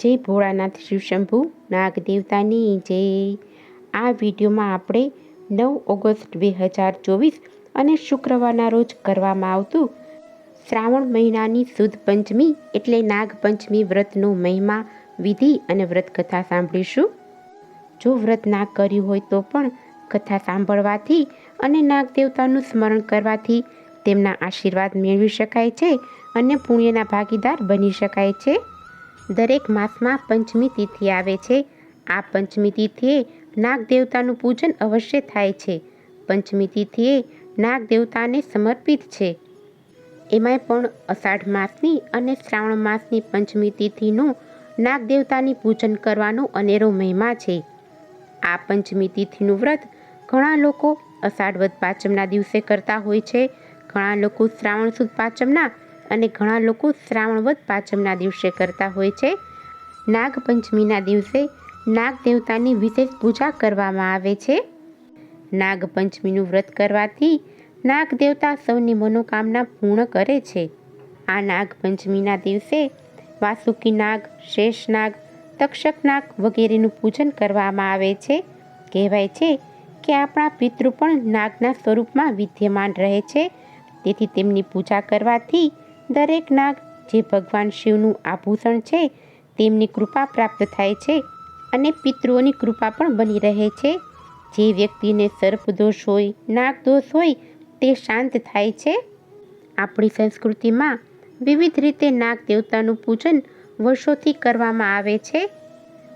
જય ભોળાનાથ શિવશંભુ નાગ દેવતાની જય. આ વિડીયોમાં આપણે 9 ઓગસ્ટ 2024 અને શુક્રવારના રોજ કરવામાં આવતું શ્રાવણ મહિનાની સુદ પંચમી એટલે નાગપંચમી વ્રતનો મહિમા, વિધિ અને વ્રત કથા સાંભળીશું. જો વ્રત ના કર્યું હોય તો પણ કથા સાંભળવાથી અને નાગ દેવતાનું સ્મરણ કરવાથી તેમના આશીર્વાદ મેળવી શકાય છે અને પુણ્યના ભાગીદાર બની શકાય છે. દરેક માસમાં પંચમી તિથિ આવે છે. આ પંચમી તિથિએ નાગ દેવતાનું પૂજન અવશ્ય થાય છે. પંચમી તિથિએ નાગ દેવતાને સમર્પિત છે. એમાંય પણ અષાઢ માસની અને શ્રાવણ માસની પંચમી તિથિનો નાગ દેવતાની પૂજન કરવાનો અનેરો મહિમા છે. આ પંચમી તિથિનું વ્રત ઘણા લોકો અષાઢ વદ પાંચમના દિવસે કરતા હોય છે, ઘણા લોકો શ્રાવણ સુદ પાંચમના અને ઘણા લોકો શ્રાવણ વદ પાંચમના દિવસે કરતા હોય છે. નાગપંચમીના દિવસે નાગ દેવતાની વિશેષ પૂજા કરવામાં આવે છે. નાગપંચમીનું વ્રત કરવાથી નાગ દેવતા સૌની મનોકામના પૂર્ણ કરે છે. આ નાગપંચમીના દિવસે વાસુકી નાગ, શેષ નાગ, તક્ષક નાગ વગેરેનું પૂજન કરવામાં આવે છે. કહેવાય છે કે આપણા પિતૃ પણ નાગના સ્વરૂપમાં વિદ્યમાન રહે છે. તેથી તેમની પૂજા કરવાથી દરેક નાગ જે ભગવાન શિવનું આભૂષણ છે તેમની કૃપા પ્રાપ્ત થાય છે અને પિતૃઓની કૃપા પણ બની રહે છે. જે વ્યક્તિને સર્પદોષ હોય, નાગદોષ હોય તે શાંત થાય છે. આપણી સંસ્કૃતિમાં વિવિધ રીતે નાગ દેવતાનું પૂજન વર્ષોથી કરવામાં આવે છે.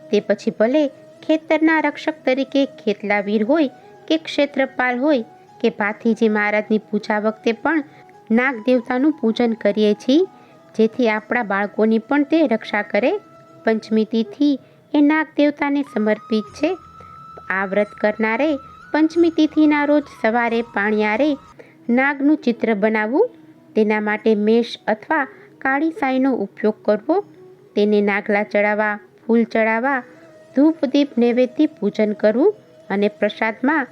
તે પછી ભલે ખેતરના રક્ષક તરીકે ખેતલાવીર હોય કે ક્ષેત્રપાલ હોય કે ભાથીજી મહારાજની પૂજા વખતે પણ નાગ દેવતાનું પૂજન કરીએ છીએ, જેથી આપણા બાળકોની પણ તે રક્ષા કરે. પંચમી તિથિ એ નાગ દેવતાને સમર્પિત છે. આ વ્રત કરનારે પંચમી તિથિના રોજ સવારે પાણિયારે નાગનું ચિત્ર બનાવવું, તેના માટે મેષ અથવા કાળી સાઈનો ઉપયોગ કરવો, તેને નાગલા ચડાવવા, ફૂલ ચડાવવા, ધૂપ દીપ નૈવેદ્યથી પૂજન કરવું અને પ્રસાદમાં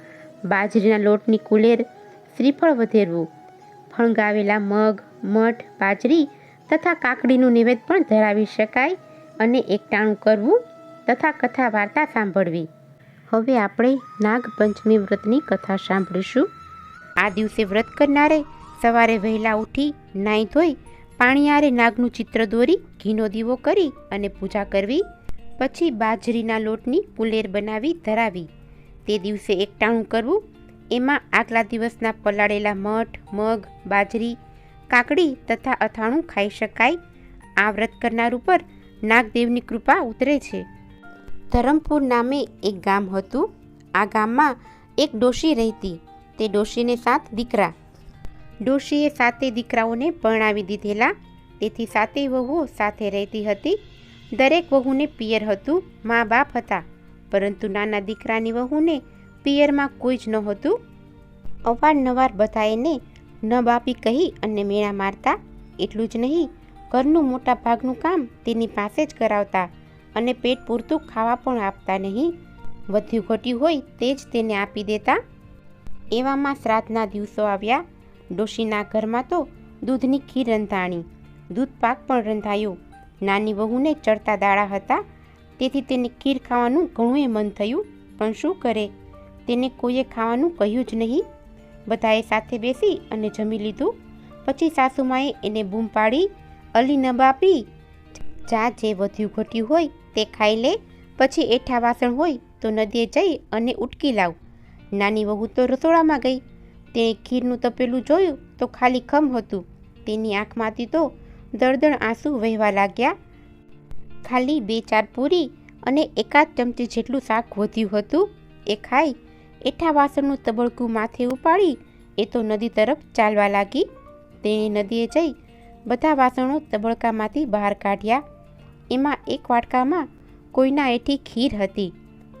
બાજરીના લોટની કુલેર, શ્રીફળ વધેરવું, ફણગાવેલા મગ, મઠ, બાજરી તથા કાકડીનું નૈવેદ્ય પણ ધરાવી શકાય અને એકટાણું કરવું તથા કથા વાર્તા સાંભળવી. હવે આપણે નાગપંચમી વ્રતની કથા સાંભળીશું. આ દિવસે વ્રત કરનારે સવારે વહેલા ઉઠી નાહી ધોઈ પાણિયારે નાગનું ચિત્ર દોરી ઘીનો દીવો કરી અને પૂજા કરવી. પછી બાજરીના લોટની પુલેર બનાવી ધરાવી. તે દિવસે એકટાણું કરવું. એમાં આગલા દિવસના પલાળેલા મઠ, મગ, બાજરી, કાકડી તથા અથાણું ખાઈ શકાય. આ વ્રત કરનાર ઉપર નાગદેવની કૃપા ઉતરે છે. ધરમપુર નામે એક ગામ હતું. આ ગામમાં એક ડોશી રહેતી. તે ડોશીને 7 દીકરા. ડોશીએ 7 દીકરાઓને પરણાવી દીધેલા. તેથી 7 વહુઓ સાથે રહેતી હતી. દરેક વહુને પિયર હતું, મા બાપ હતા, પરંતુ નાના દીકરાની વહુને પિયરમાં કોઈ જ નહોતું. અવારનવાર બધા એને ન બાપી કહી અને મેણા મારતા. એટલું જ નહીં, ઘરનું મોટા ભાગનું કામ તેની પાસે જ કરાવતા અને પેટ પૂરતું ખાવા પણ આપતા નહીં. વધ્યું ઘટ્યું હોય તે જ તેને આપી દેતા. એવામાં શ્રાદ્ધના દિવસો આવ્યા. ડોશીના ઘરમાં તો દૂધની ખીર રંધાણી, દૂધ પાક પણ રંધાયો. નાની વહુને ચડતા દાડા હતા, તેથી તેને ખીર ખાવાનું ઘણું મન થયું, પણ શું કરે, તેને કોઈએ ખાવાનું કહ્યું જ નહીં. બધાએ સાથે બેસી અને જમી લીધું. પછી સાસુમાએ એને બૂમ પાડી, અલી ન બાપી, જા જે વધ્યું ઘટ્યું હોય તે ખાઈ લે, પછી એઠા વાસણ હોય તો નદીએ જઈ અને ઉટકી લાવ. નાની વહુ તો રસોડામાં ગઈ. તેણે ખીરનું તપેલું જોયું તો ખાલી ખમ હતું. તેની આંખમાંથી તો દળદળ આંસુ વહેવા લાગ્યા. ખાલી 2-4 પૂરી અને એકાદ ચમચી જેટલું શાક વધ્યું હતું. એ ખાઈ એઠા વાસણનું તબળકું માથે ઉપાડી એ તો નદી તરફ ચાલવા લાગી. તેણે નદીએ જઈ બધા વાસણો તબળકામાંથી બહાર કાઢ્યા. એમાં એક વાટકામાં કોઈના એઠી ખીર હતી.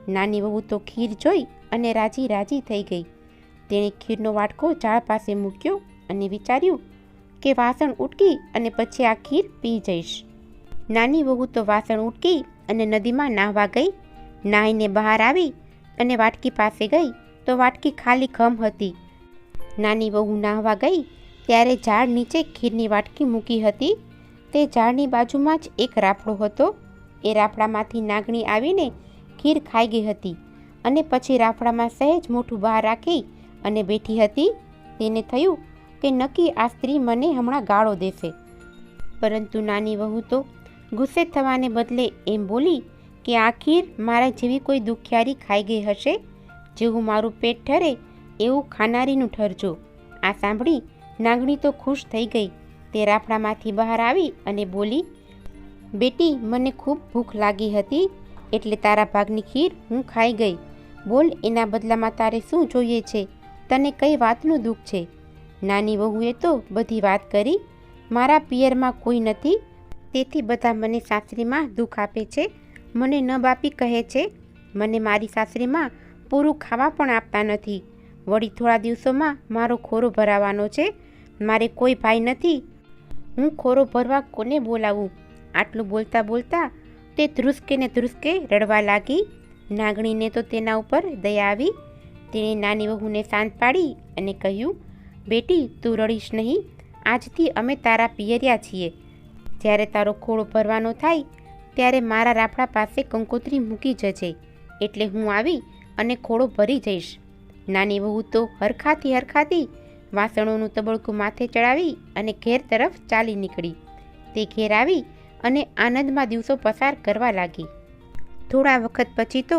નાની વહુ તો ખીર જોઈ અને રાજી રાજી થઈ ગઈ. તેણે ખીરનો વાટકો ઝાડ પાસે મૂક્યો અને વિચાર્યું કે વાસણ ઉટકી અને પછી આ ખીર પી જઈશ. નાની વહુ તો વાસણ ઉટકી અને નદીમાં નાહવા ગઈ. નાહીને બહાર આવી અને વાટકી પાસે ગઈ તો વાટકી ખાલી ખમ હતી. નાની વહુ નાહવા ગઈ ત્યારે ઝાડ નીચે ખીરની વાટકી મૂકી હતી. તે ઝાડની બાજુમાં જ એક રાફડો હતો. એ રાફડામાંથી નાગણી આવીને ખીર ખાઈ ગઈ હતી અને પછી રાફડામાં સહેજ મોઢું બહાર રાખી અને બેઠી હતી. તેને થયું કે નક્કી આ સ્ત્રી મને હમણાં ગાળો દેશે. પરંતુ નાની વહુ તો ગુસ્સે થવાને બદલે એમ બોલી કે આ ખીર મારા જેવી કોઈ દુખિયારી ખાઈ ગઈ હશે. જેવું મારું પેટ ઠરે એવું ખાનારીનું ઠરજો. આ સાંભળી નાગણી તો ખુશ થઈ ગઈ. તે રાફડામાંથી બહાર આવી અને બોલી, બેટી, મને ખૂબ ભૂખ લાગી હતી એટલે તારા ભાગની ખીર હું ખાઈ ગઈ. બોલ, એના બદલામાં તારે શું જોઈએ છે? તને કઈ વાતનું દુઃખ છે? નાની વહુએ તો બધી વાત કરી. મારા પિયરમાં કોઈ નથી, તેથી બધા મને સાસરીમાં દુઃખ આપે છે. મને ન બાપી કહે છે. મને મારી સાસરીમાં પૂરું ખાવા પણ આપતા નથી. વળી થોડા દિવસોમાં મારો ખોરો ભરાવાનો છે. મારે કોઈ ભાઈ નથી. હું ખોરો ભરવા કોને બોલાવું? આટલું બોલતા બોલતા તે ધ્રુસકે ને ધ્રુસકે રડવા લાગી. નાગણીને તો તેના ઉપર દયા આવી. તેણે નાની વહુને શાંત પાડી અને કહ્યું, બેટી, તું રડીશ નહીં. આજથી અમે તારા પિયરિયા છીએ. જ્યારે તારો ખોળો ભરવાનો થાય ત્યારે મારા રાફડા પાસે કંકોત્રી મૂકી જજે, એટલે હું આવી અને ખોળો ભરી જઈશ. નાની વહુ તો હરખાતી વાસણોનું તબડકું માથે ચડાવી અને ઘેર તરફ ચાલી નીકળી. તે ઘેર આવી અને આનંદમાં દિવસો પસાર કરવા લાગી. થોડા વખત પછી તો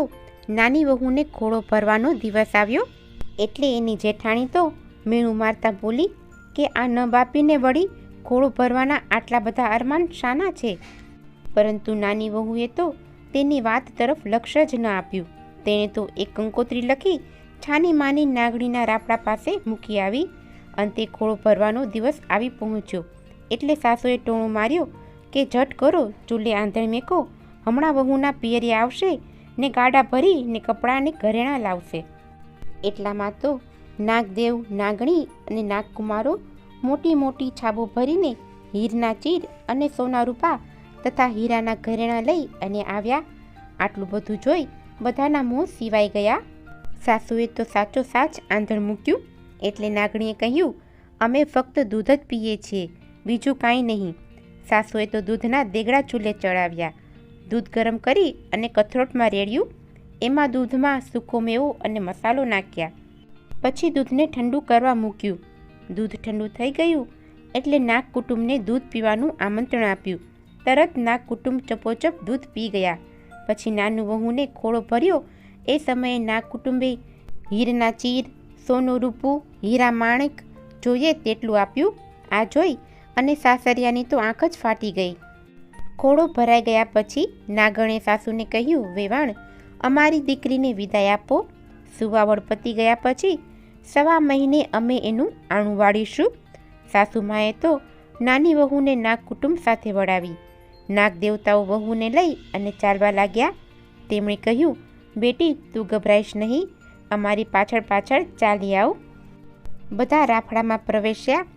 નાની વહુને ખોળો ભરવાનો દિવસ આવ્યો. એટલે એની જેઠાણી તો મેણું મારતા બોલી કે આ ન બાપીને વળી ખોળો ભરવાના આટલા બધા અરમાન શાના છે? પરંતુ નાની વહુએ તો તેની વાત તરફ લક્ષ્ય જ ન આપ્યું. તેણે તો એક કંકોત્રી લખી છાની માની નાગણીના રાફડા પાસે મૂકી આવી. અંતે ખોળો ભરવાનો દિવસ આવી પહોંચ્યો એટલે સાસુએ ટોણો માર્યો કે ઝટ કરો, ચૂલે આંધણ મેકો. હમણાં વહુના પિયરિયા આવશે ને ગાડા ભરી ને કપડાં ને ઘરેણાં લાવશે. એટલામાં તો નાગદેવ, નાગણી અને નાગકુમારો મોટી મોટી છાબો ભરીને હીરના ચીર અને સોના રૂપા તથા હીરાના ઘરેણાં લઈ અને આવ્યા. આટલું બધું જોઈ બધાના મોં સિવાઈ ગયા. સાસુએ તો સાચો સાચ આંધણ મૂક્યું. એટલે નાગણીએ કહ્યું, અમે ફક્ત દૂધ જ પીએ છીએ, બીજું કાંઈ નહીં. સાસુએ તો દૂધના દેગડા ચૂલે ચડાવ્યા. દૂધ ગરમ કરી અને કથરોટમાં રેડ્યું. એમાં દૂધમાં સૂકો મેવો અને મસાલો નાખ્યા. પછી દૂધને ઠંડુ કરવા મૂક્યું. દૂધ ઠંડુ થઈ ગયું એટલે નાગ કુટુંબને દૂધ પીવાનું આમંત્રણ આપ્યું. તરત નાગ કુટુંબ ચપોચપ દૂધ પી ગયા. પછી નાનું વહુને ખોળો ભર્યો. એ સમયે નાગ કુટુંબે હીરના ચીર, સોનું રૂપું, હીરા માણેક જોઈએ તેટલું આપ્યું. આ જોઈ અને સાસરિયાની તો આંખ જ ફાટી ગઈ. ખોળો ભરાઈ ગયા પછી નાગણે સાસુને કહ્યું, વેવાણ, અમારી દીકરીને વિદાય આપો. સુવાવડ પતી ગયા પછી 1.25 મહિને અમે એનું આણું વાળીશું. સાસુમાએ તો નાની વહુને નાગ કુટુંબ સાથે વળાવી. નાગ દેવતાઓ વહુને લઈ અને ચાલવા લાગ્યા. તેમણે કહ્યું, બેટી, તું ગભરાઈશ નહીં, અમારી પાછળ પાછળ ચાલી આવ. બધા રાફડામાં પ્રવેશ્યા.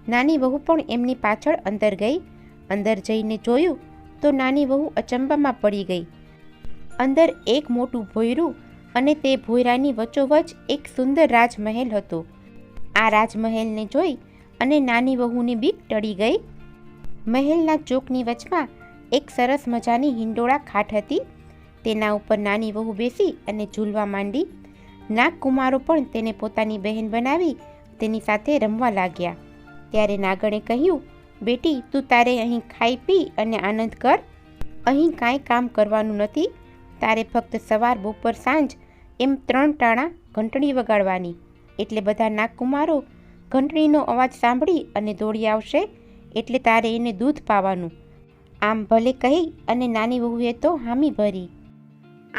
નાની વહુ પણ એમની પાછળ અંદર ગઈ. અંદર જઈને જોયું તો નાની વહુ અચંબામાં પડી ગઈ. અંદર એક મોટું ભોંયરું અને તે ભોંયરાની વચ્ચોવચ એક સુંદર રાજમહેલ હતો. આ રાજમહેલને જોઈ અને નાની વહુની બીક ટળી ગઈ. મહેલના ચોકની વચમાં એક સરસ મજાની હિંડોળા ખાટ હતી. તેના ઉપર નાની વહુ બેસી અને ઝૂલવા માંડી. નાગકુમારો પણ તેને પોતાની બહેન બનાવી તેની સાથે રમવા લાગ્યા. ત્યારે નાગણે કહ્યું, બેટી, તું તારે અહીં ખાઈ પી અને આનંદ કર. અહીં કાંઈ કામ કરવાનું નથી. તારે ફક્ત સવાર, બપોર, સાંજ એમ 3 ટાણા ઘંટડી વગાડવાની. એટલે બધા નાગકુમારો ઘંટડીનો અવાજ સાંભળી અને દોડી આવશે. એટલે તારે એને દૂધ પાવાનું. આમ ભલે કહી અને નાની વહુએ તો હામી ભરી.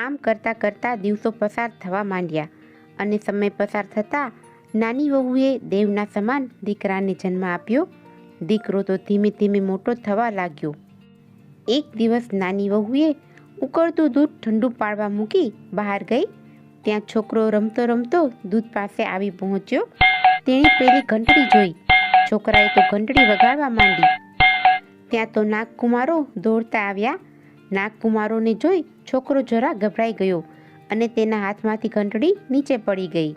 આમ કરતાં કરતાં દિવસો પસાર થવા માંડ્યા અને સમય પસાર થતાં નાની વહુએ દેવના સમાન દીકરાને જન્મ આપ્યો. દીકરો તો ધીમે ધીમે મોટો થવા લાગ્યો. એક દિવસ નાની વહુએ ઉકળતું દૂધ ઠંડુ પાડવા મૂકી બહાર ગઈ. ત્યાં છોકરો રમતો રમતો દૂધ પાસે આવી પહોંચ્યો. તેણે પેલી ઘંટડી જોઈ. છોકરાએ તો ઘંટડી વગાડવા માંડી. ત્યાં તો નાગકુમારો દોડતા આવ્યા. નાગકુમારોને જોઈ છોકરો જરા ગભરાઈ ગયો અને તેના હાથમાંથી ઘંટડી નીચે પડી ગઈ.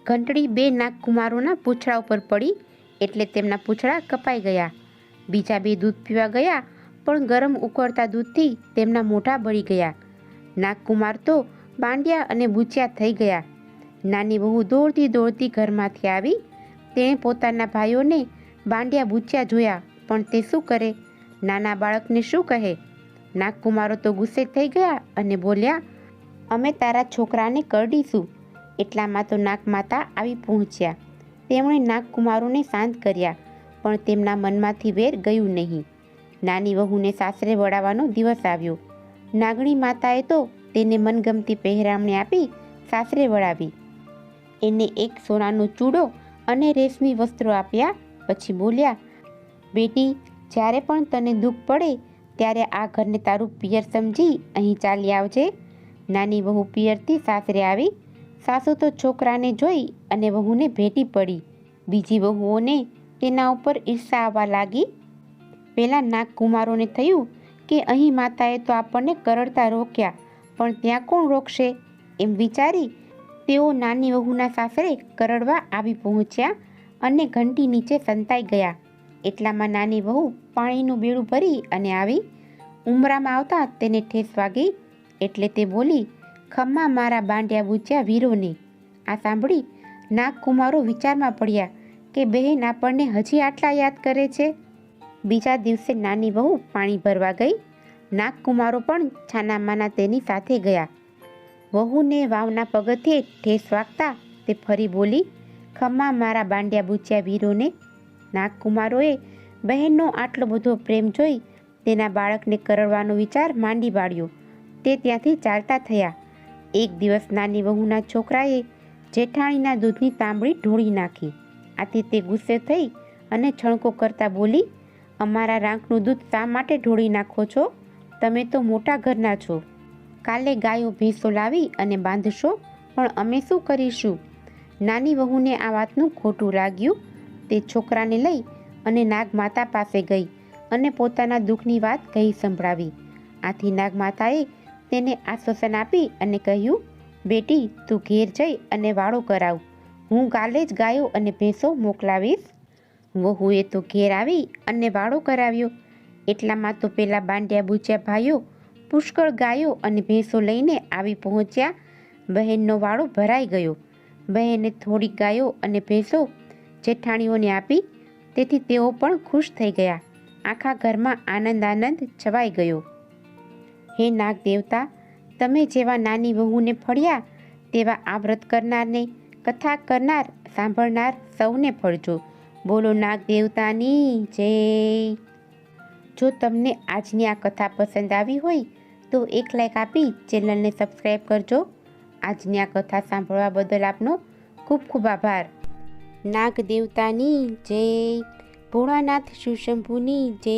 ઘંટડી 2 નાગકુમારોના પૂંછડા ઉપર પડી એટલે તેમના પૂંછડા કપાઈ ગયા. બીજા 2 દૂધ પીવા ગયા પણ ગરમ ઉકળતા દૂધથી તેમના મોઢા બળી ગયા. નાગકુમાર તો બાંડિયા અને બુચ્યા થઈ ગયા. નાની વહુ દોડતી દોડતી ઘરમાંથી આવી. તેણે પોતાના ભાઈઓને બાંડિયા બુચ્યા જોયા, પણ તે શું કરે? નાના બાળકને શું કહે? નાગકુમારો તો ગુસ્સે થઈ ગયા અને બોલ્યા, અમે તારા છોકરાને કરડીશું. એટલામાં તો નાગમાતા આવી પહોંચ્યા. તેમણે નાગકુમારોને શાંત કર્યા, પણ તેમના મનમાંથી વેર ગયું નહીં. નાની વહુને સાસરે વળાવવાનો દિવસ આવ્યો. નાગણી માતાએ તો તેને મનગમતી પહેરામણી આપી સાસરે વળાવી. એને એક સોનાનો ચૂડો અને રેશમી વસ્ત્રો આપ્યા. પછી બોલ્યા, બેટી, જ્યારે પણ તને દુઃખ પડે ત્યારે આ ઘરને તારું પિયર સમજી અહીં ચાલી આવજે. નાની વહુ પિયરથી સાસરે આવી. સાસુ તો છોકરાને જોઈ અને વહુને ભેટી પડી. બીજી વહુઓને તેના ઉપર ઈર્ષા આવવા લાગી. પેલા નાગકુમારોને થયું કે અહીં માતાએ તો આપણને કરડતા રોક્યા, પણ ત્યાં કોણ રોકશે? એમ વિચારી તેઓ નાની વહુના સાસરે કરડવા આવી પહોંચ્યા અને ઘંટી નીચે સંતાઈ ગયા. એટલામાં નાની વહુ પાણીનું બેડું ભરી અને આવી. ઉંબરામાં આવતા તેને ઠેસ વાગી, એટલે તે બોલી, ખમ્મા મારા બાંડિયા બુચ્યા વીરોને. આ સાંભળી નાગકુમારો વિચારમાં પડ્યા કે બહેન આપણને હજી આટલા યાદ કરે છે. બીજા દિવસે નાની વહુ પાણી ભરવા ગઈ. નાગકુમારો પણ છાનામાના તેની સાથે ગયા. વહુને વાવના પગથિયે ઠેસ વાગતા તે ફરી બોલી, ખમ્મા મારા બાંડિયા બુચ્યા વીરોને. નાગકુમારોએ બહેનનો આટલો બધો પ્રેમ જોઈ તેના બાળકને કરડવાનો વિચાર માંડી પાડ્યો. તે ત્યાંથી ચાલતા થયા. એક દિવસ નાની વહુના છોકરાએ જેઠાણીના દૂધની તાંબડી ઢોળી નાખી. આથી તે ગુસ્સે થઈ અને છણકો કરતા બોલી, અમારા રાંકનું દૂધ શા માટે ઢોળી નાખો છો? તમે તો મોટા ઘરના છો. કાલે ગાયો ભેંસો લાવી અને બાંધશો, પણ અમે શું કરીશું? નાની વહુને આ વાતનું ખોટું લાગ્યું. તે છોકરાને લઈ અને નાગમાતા પાસે ગઈ અને પોતાના દુઃખની વાત કહી સંભળાવી. આથી નાગમાતાએ તેને આશ્વાસન આપી અને કહ્યું, બેટી, તું ઘેર જઈ અને વાળો કરાવ. હું કાલે જ ગાયો અને ભેંસો મોકલાવીશ. વહુએ તો ઘેર આવી અને વાળો કરાવ્યો. એટલામાં તો પેલા બાંડિયા બુચ્યા ભાઈઓ પુષ્કળ ગાયો અને ભેંસો લઈને આવી પહોંચ્યા. બહેનનો વાળો ભરાઈ ગયો. બહેને થોડી ગાયો અને ભેંસો જેઠાણીઓને આપી. તેથી તેઓ પણ ખુશ થઈ ગયા. આખા ઘરમાં આનંદ આનંદ છવાઈ ગયો. હે નાગ દેવતા, તમે જેવા નાની વહુને ફળ્યા તેવા આ વ્રત કરનારને, કથા કરનાર, સાંભળનાર સૌને ફળજો. બોલો નાગ દેવતાની જય. જો તમને આજની આ કથા પસંદ આવી હોય તો એક લાઈક આપી ચેનલને સબસ્ક્રાઈબ કરજો. આજની આ કથા સાંભળવા બદલ આપનો ખૂબ ખૂબ આભાર. નાગ દેવતાની જય. ભોળાનાથ શિવશંભુની જય.